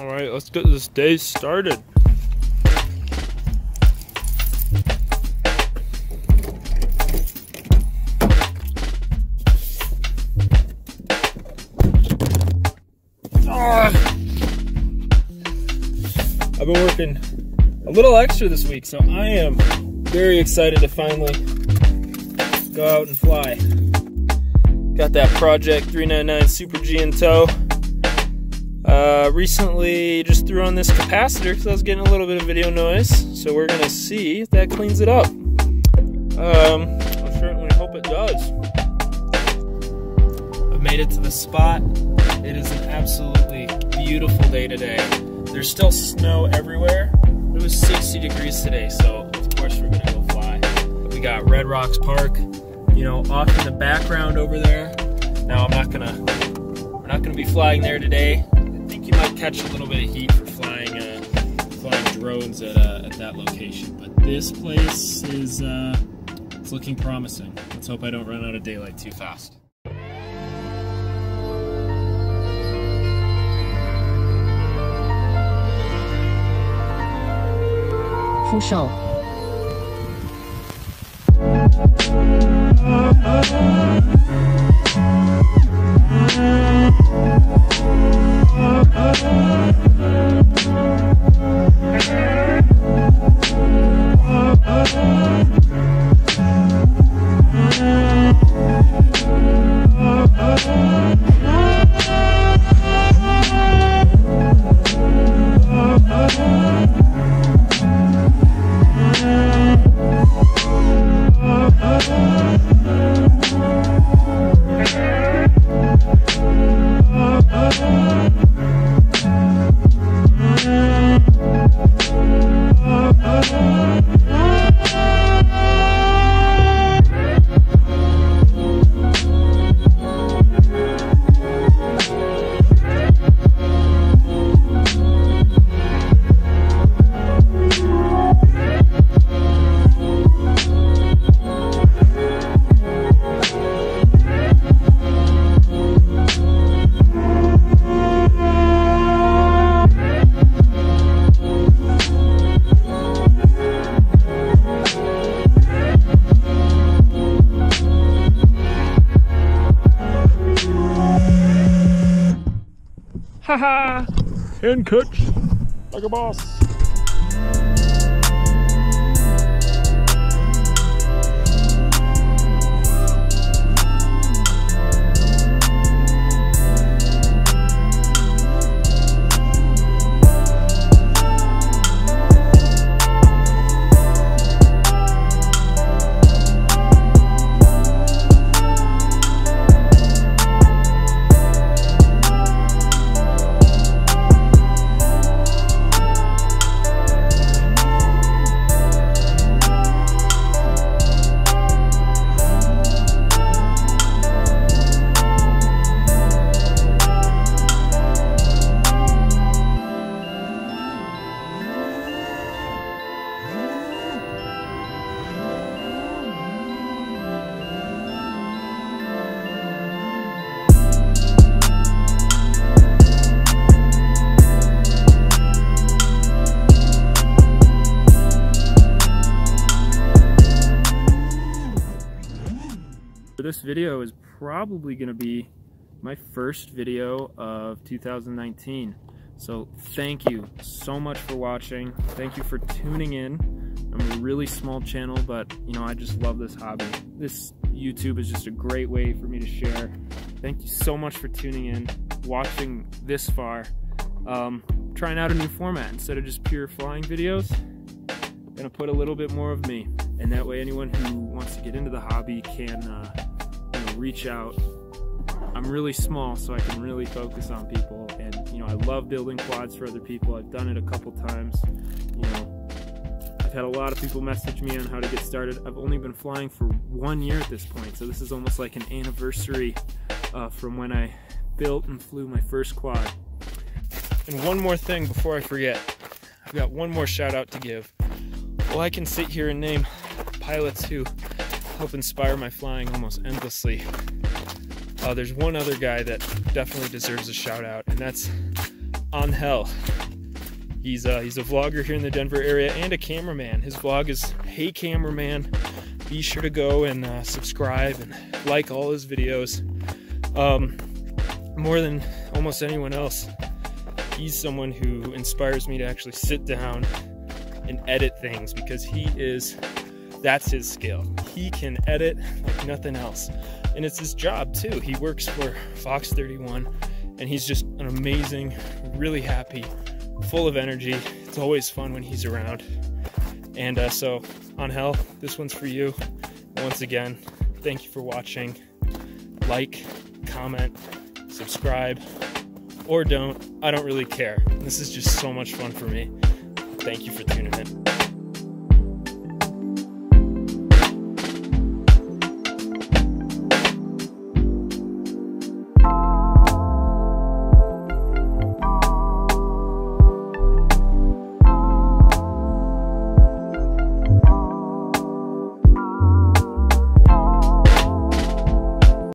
All right, let's get this day started. I've been working a little extra this week, so I am very excited to finally go out and fly. Got that Project 399 Super G in tow. Recently just threw on this capacitor because I was getting a little bit of video noise, so we're gonna see if that cleans it up. I certainly hope it does. I've made it to the spot. It is an absolutely beautiful day today. There's still snow everywhere. It was 60 degrees today, so of course we're gonna go fly. We got Red Rocks Park, you know, off in the background over there. Now we're not gonna be flying there today. I think you might catch a little bit of heat for flying drones at that location. But this place is it's looking promising. Let's hope I don't run out of daylight too fast. Fushou. Haha! And catch like a boss. This video is probably going to be my first video of 2019. So thank you so much for watching. Thank you for tuning in. I'm a really small channel, but you know, I just love this hobby. This YouTube is just a great way for me to share. Thank you so much for tuning in, watching this far. Trying out a new format. Instead of just pure flying videos, I'm gonna put a little bit more of me, and that way anyone who wants to get into the hobby can reach out. I'm really small, so I can really focus on people, and you know, I love building quads for other people. I've done it a couple times. You know, I've had a lot of people message me on how to get started. I've only been flying for 1 year at this point, so this is almost like an anniversary from when I built and flew my first quad. And one more thing before I forget, I've got one more shout out to give. Well, I can sit here and name pilots who help inspire my flying almost endlessly. There's one other guy that definitely deserves a shout out, and that's Angel. He's a vlogger here in the Denver area and a cameraman. His vlog is Hey Cameraman. Be sure to go and subscribe and like all his videos. More than almost anyone else, he's someone who inspires me to actually sit down and edit things, because that's his skill. He can edit like nothing else. And it's his job too. He works for Fox 31 and he's just an amazing, really happy, full of energy. It's always fun when he's around. And so, Angel, this one's for you. Once again, thank you for watching. Like, comment, subscribe, or don't. I don't really care. This is just so much fun for me. Thank you for tuning in.